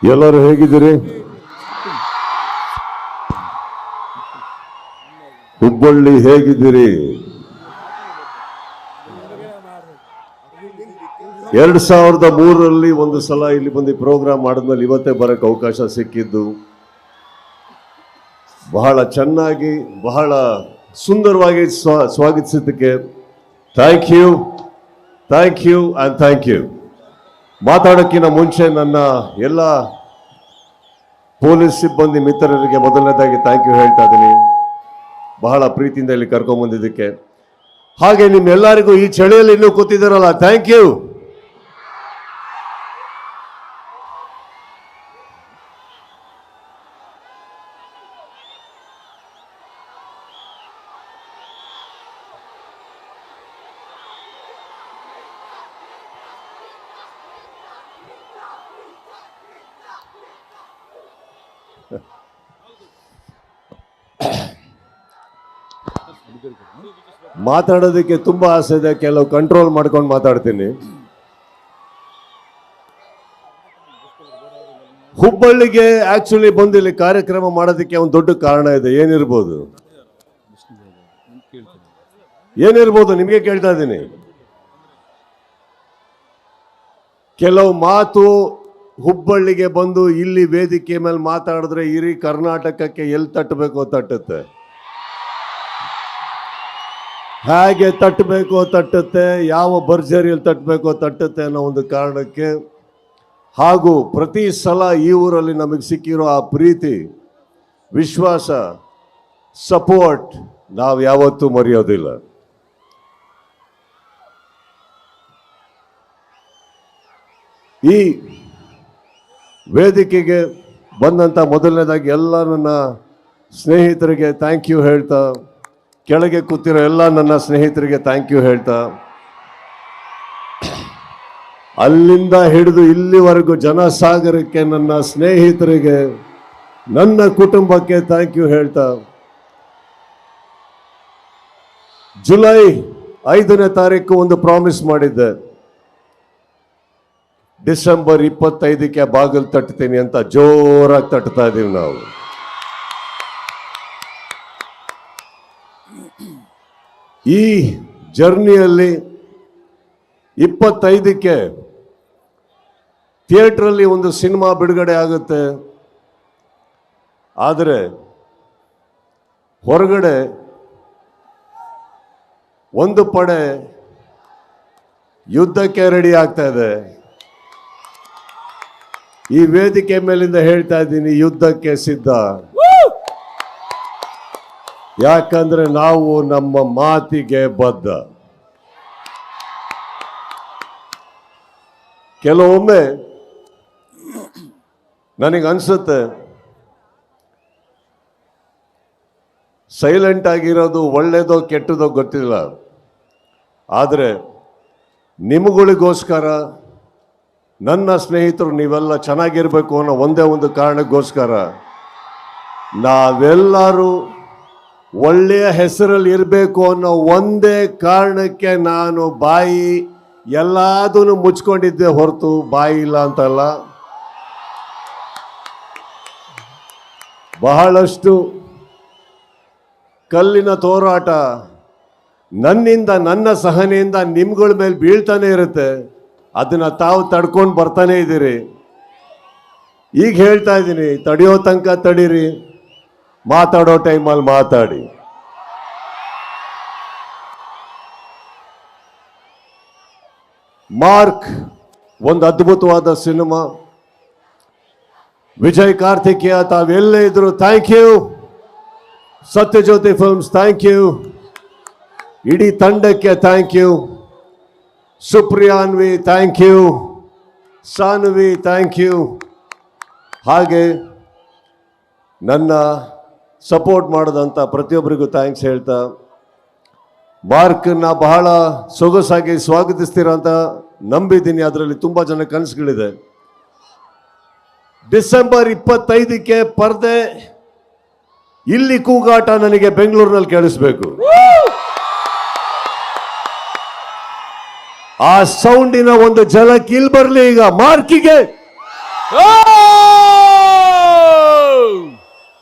ಎಲ್ಲರೂ ಹೇಗಿದ್ದೀರಿ? ಹುಬ್ಬಳ್ಳಿ ಹೇಗಿದ್ದೀರಿ? 2003ರಲ್ಲಿ ಒಂದು ಸಲ ಇಲ್ಲಿ ಬಂದು ಪ್ರೋಗ್ರಾಮ್ ಮಾಡಿದ್ಮೇಲೆ ಇವತ್ತೇ ಬರಕ್ಕೆ ಅವಕಾಶ ಸಿಕ್ಕಿದ್ದು. ಬಹಳ ಚೆನ್ನಾಗಿ ಬಹಳ ಸುಂದರವಾಗಿ ಸ್ವಾಗತಿಸಿದ್ದಕ್ಕೆ thank you and thank you. ಮಾತಾಡೋಕ್ಕಿಂತ ಮುಂಚೆ ನನ್ನ ಎಲ್ಲ ಪೊಲೀಸ್ ಸಿಬ್ಬಂದಿ ಮಿತ್ರರಿಗೆ ಮೊದಲನೇದಾಗಿ ಥ್ಯಾಂಕ್ ಯು ಹೇಳ್ತಾ ಇದ್ದೀನಿ, ಬಹಳ ಪ್ರೀತಿಯಿಂದ ಇಲ್ಲಿ ಕರ್ಕೊಂಡ್ಬಂದಿದ್ದಕ್ಕೆ. ಹಾಗೆ ನಿಮ್ಮೆಲ್ಲರಿಗೂ ಈ ಚಳಿಯಲ್ಲಿ ಇನ್ನೂ ಕೂತಿದ್ದಾರಲ್ಲ, ಥ್ಯಾಂಕ್ ಯು. ಮಾತಾಡೋದಕ್ಕೆ ತುಂಬಾ ಆಸೆ ಇದೆ, ಕೆಲವು ಕಂಟ್ರೋಲ್ ಮಾಡ್ಕೊಂಡು ಮಾತಾಡ್ತೀನಿ. ಹುಬ್ಬಳ್ಳಿಗೆ ಆಕ್ಚುಲಿ ಬಂದು ಇಲ್ಲಿ ಕಾರ್ಯಕ್ರಮ ಮಾಡೋದಕ್ಕೆ ಒಂದು ದೊಡ್ಡ ಕಾರಣ ಇದೆ. ಏನಿರ್ಬೋದು ನಿಮಗೆ ಕೇಳ್ತಾ ಇದ್ದೀನಿ. ಕೆಲವು ಮಾತು ಹುಬ್ಬಳ್ಳಿಗೆ ಬಂದು ಇಲ್ಲಿ ವೇದಿಕೆ ಮೇಲೆ ಮಾತಾಡಿದ್ರೆ ಇಡೀ ಕರ್ನಾಟಕಕ್ಕೆ ಎಲ್ಲಿ ತಟ್ಟಬೇಕೋ ತಟ್ಟುತ್ತೆ, ಹೇಗೆ ತಟ್ಟಬೇಕೋ ತಟ್ಟುತ್ತೆ, ಯಾವ ಭರ್ಜರಿಯಲ್ಲಿ ತಟ್ಟಬೇಕೋ ತಟ್ಟುತ್ತೆ ಅನ್ನೋ ಒಂದು ಕಾರಣಕ್ಕೆ, ಹಾಗೂ ಪ್ರತಿ ಸಲ ಈ ಊರಲ್ಲಿ ನಮಗೆ ಸಿಕ್ಕಿರೋ ಆ ಪ್ರೀತಿ, ವಿಶ್ವಾಸ, ಸಪೋರ್ಟ್ ನಾವು ಯಾವತ್ತೂ ಮರೆಯೋದಿಲ್ಲ. ಈ ವೇದಿಕೆಗೆ ಬಂದಂಥ ಮೊದಲನೇದಾಗಿ ಎಲ್ಲ ನನ್ನ ಸ್ನೇಹಿತರಿಗೆ ಥ್ಯಾಂಕ್ ಯು ಹೇಳ್ತಾ, ಕೆಳಗೆ ಕೂತಿರೋ ಎಲ್ಲ ನನ್ನ ಸ್ನೇಹಿತರಿಗೆ ಥ್ಯಾಂಕ್ ಯು ಹೇಳ್ತಾ, ಅಲ್ಲಿಂದ ಹಿಡಿದು ಇಲ್ಲಿವರೆಗೂ ಜನಸಾಗರಕ್ಕೆ, ನನ್ನ ಸ್ನೇಹಿತರಿಗೆ, ನನ್ನ ಕುಟುಂಬಕ್ಕೆ ಥ್ಯಾಂಕ್ ಯು ಹೇಳ್ತಾ, ಜುಲೈ 5ನೇ ತಾರೀಕು ಒಂದು ಪ್ರಾಮಿಸ್ ಮಾಡಿದ್ದೆ, ಡಿಸೆಂಬರ್ 25ಕ್ಕೆ ಬಾಗಿಲು ತಟ್ತೀನಿ ಅಂತ ಜೋರಾಗಿ ತಟ್ತಾ ಇದ್ದೀವಿ ನಾವು. ಈ ಜರ್ನಿಯಲ್ಲಿ 25ಕ್ಕೆ ಥಿಯೇಟ್ರಲ್ಲಿ ಒಂದು ಸಿನಿಮಾ ಬಿಡುಗಡೆ ಆಗುತ್ತೆ. ಆದರೆ ಹೊರಗಡೆ ಒಂದು ಪಡೆ ಯುದ್ಧಕ್ಕೆ ರೆಡಿ ಆಗ್ತಾ ಇದೆ. ಈ ವೇದಿಕೆ ಮೇಲಿಂದ ಹೇಳ್ತಾ ಇದ್ದೀನಿ, ಯುದ್ಧಕ್ಕೆ ಸಿದ್ಧ. ಯಾಕಂದ್ರೆ ನಾವು ನಮ್ಮ ಮಾತಿಗೆ ಬದ್ಧ. ಕೆಲವೊಮ್ಮೆ ನನಗನ್ಸುತ್ತೆ ಸೈಲೆಂಟ್ ಆಗಿರೋದು ಒಳ್ಳೇದೋ ಕೆಟ್ಟದೋ ಗೊತ್ತಿಲ್ಲ, ಆದರೆ ನಿಮಗಳಿಗೋಸ್ಕರ, ನನ್ನ ಸ್ನೇಹಿತರು ನೀವೆಲ್ಲ ಚೆನ್ನಾಗಿರ್ಬೇಕು ಅನ್ನೋ ಒಂದೇ ಒಂದು ಕಾರಣಕ್ಕೋಸ್ಕರ, ನಾವೆಲ್ಲರೂ ಒಳ್ಳೆಯ ಹೆಸರಲ್ಲಿ ಇರಬೇಕು ಅನ್ನೋ ಒಂದೇ ಕಾರಣಕ್ಕೆ ನಾನು ಬಾಯಿ ಎಲ್ಲದನ್ನು ಮುಚ್ಕೊಂಡಿದ್ದೆ ಹೊರತು ಬಾಯಿ ಇಲ್ಲ ಅಂತಲ್ಲ. ಬಹಳಷ್ಟು ಕಲ್ಲಿನ ತೋರಾಟ ನನ್ನಿಂದ, ನನ್ನ ಸಹನೆಯಿಂದ ನಿಮ್ಗಳ ಮೇಲೆ ಬೀಳ್ತಾನೆ ಇರುತ್ತೆ. ಅದನ್ನ ತಾವು ತಡ್ಕೊಂಡು ಬರ್ತಾನೆ ಇದ್ದೀರಿ. ಈಗ ಹೇಳ್ತಾ ಇದ್ದೀನಿ, ತಡೆಯೋ ತನಕ ತಡೀರಿ, ಮಾತಾಡೋ ಟೈಮಲ್ಲಿ ಮಾತಾಡಿ. ಮಾರ್ಕ್ ಒಂದು ಅದ್ಭುತವಾದ ಸಿನಿಮಾ. ವಿಜಯ್ ಕಾರ್ತಿಕೇಯ ತಾವೆಲ್ಲೇ ಇದ್ರು thank you. Sathyajyothi Films thank you. ಇಡೀ ತಂಡಕ್ಕೆ thank you. Supriyanvi thank you. Sanvi thank you. ಹಾಗೆ ನನ್ನ ಸಪೋರ್ಟ್ ಮಾಡಿದಂಥ ಪ್ರತಿಯೊಬ್ಬರಿಗೂ ಥ್ಯಾಂಕ್ಸ್ ಹೇಳ್ತಾ, ಮಾರ್ಕನ್ನ ಬಹಳ ಸೊಗಸಾಗಿ ಸ್ವಾಗತಿಸ್ತೀರಾ ಅಂತ ನಂಬಿದ್ದೀನಿ. ಅದರಲ್ಲಿ ತುಂಬ ಜನ ಕನಸುಗಳಿದೆ. ಡಿಸೆಂಬರ್ 25ಕ್ಕೆ ಪರ್ದೆ, ಇಲ್ಲಿ ಕೂಗಾಟ ನನಗೆ ಬೆಂಗಳೂರಿನಲ್ಲಿ ಕೇಳಿಸ್ಬೇಕು. ಆ ಸೌಂಡಿನ ಒಂದು ಝಲಕ್ ಇಲ್ಲಿ ಬರಲಿ ಈಗ ಮಾರ್ಕಿಗೆ.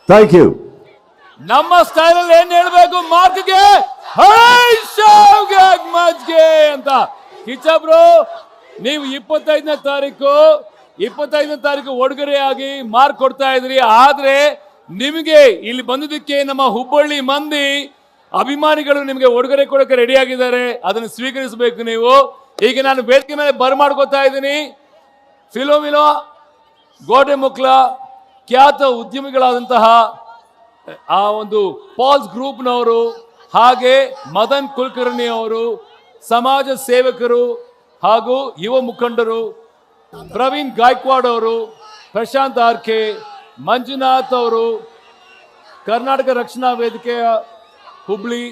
Thank you. ನಮ್ಮ ಸ್ಟೈಲ್ ಅಲ್ಲಿ ಏನ್ ಹೇಳ್ಬೇಕು ಮಾರ್ಕ್ಗೆ ಮಜ್ಗೆ ಅಂತ. ಕಿಚ್ಚಬ್ರು ನೀವು 25ನೇ ತಾರೀಕು ಉಡುಗೊರೆಯಾಗಿ ಮಾರ್ಕ್ ಕೊಡ್ತಾ ಇದ್ರಿ. ಆದ್ರೆ ನಿಮಗೆ ಇಲ್ಲಿ ಬಂದಿದ್ದಕ್ಕೆ ನಮ್ಮ ಹುಬ್ಬಳ್ಳಿ ಮಂದಿ ಅಭಿಮಾನಿಗಳು ನಿಮಗೆ ಉಡುಗೊರೆ ಕೊಡಕ್ಕೆ ರೆಡಿ ಆಗಿದ್ದಾರೆ. ಅದನ್ನು ಸ್ವೀಕರಿಸಬೇಕು ನೀವು. ಈಗ ನಾನು ವೇದಿಕೆ ಮೇಲೆ ಬರಮಾಡ್ಕೋತಾ ಇದ್ದೀನಿ. ಫಿಲೋಮಿನೋ ಗೋಡೆಮುಕ್ಲ ಖ್ಯಾತ ಉದ್ಯಮಿಗಳಾದಂತಹ ಆ ಒಂದು ಪಾಲ್ಸ್ ಗ್ರೂಪ್ನವರು, ಹಾಗೆ ಮದನ್ ಕುಲಕರ್ಣಿ ಅವರು, ಸಮಾಜ ಸೇವಕರು ಹಾಗೂ ಯುವ ಮುಖಂಡರು, ಪ್ರವೀಣ್ ಗಾಯಕ್ವಾಡ್ ಅವರು, ಪ್ರಶಾಂತ್ ಆರ್ಕೆ, ಮಂಜುನಾಥ್ ಅವರು, ಕರ್ನಾಟಕ ರಕ್ಷಣಾ ವೇದಿಕೆಯ ಹುಬ್ಳಿ.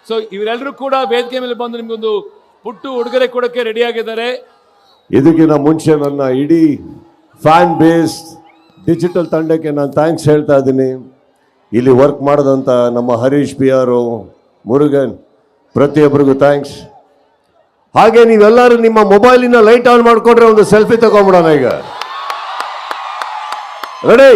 ಸೊ ಇವರೆಲ್ಲರೂ ಕೂಡ ವೇದಿಕೆ ಮೇಲೆ ಬಂದು ನಿಮ್ಗೊಂದು ಪುಟ್ಟು ಉಡುಗೊರೆ ಕೊಡಕ್ಕೆ ರೆಡಿ ಆಗಿದ್ದಾರೆ. ಇದಕ್ಕಿಂತ ಮುಂಚೆ ನನ್ನ ಇಡೀ ಫ್ಯಾನ್ ಬೇಸ್ ಡಿಜಿಟಲ್ ತಂಡಕ್ಕೆ ನಾನು ಥ್ಯಾಂಕ್ಸ್ ಹೇಳ್ತಾ ಇದ್ದೀನಿ. ಇಲ್ಲಿ ವರ್ಕ್ ಮಾಡಿದಂಥ ನಮ್ಮ ಹರೀಶ್ ಪಿ ಆರ್, ಮುರುಗನ್, ಪ್ರತಿಯೊಬ್ಬರಿಗೂ ಥ್ಯಾಂಕ್ಸ್. ಹಾಗೆ ನೀವೆಲ್ಲರೂ ನಿಮ್ಮ ಮೊಬೈಲಿನ ಲೈಟ್ ಆನ್ ಮಾಡಿಕೊಂಡ್ರೆ ಒಂದು ಸೆಲ್ಫಿ ತಗೊಂಡ್ಬಿಡೋಣ. ಈಗ ರೆಡಿ?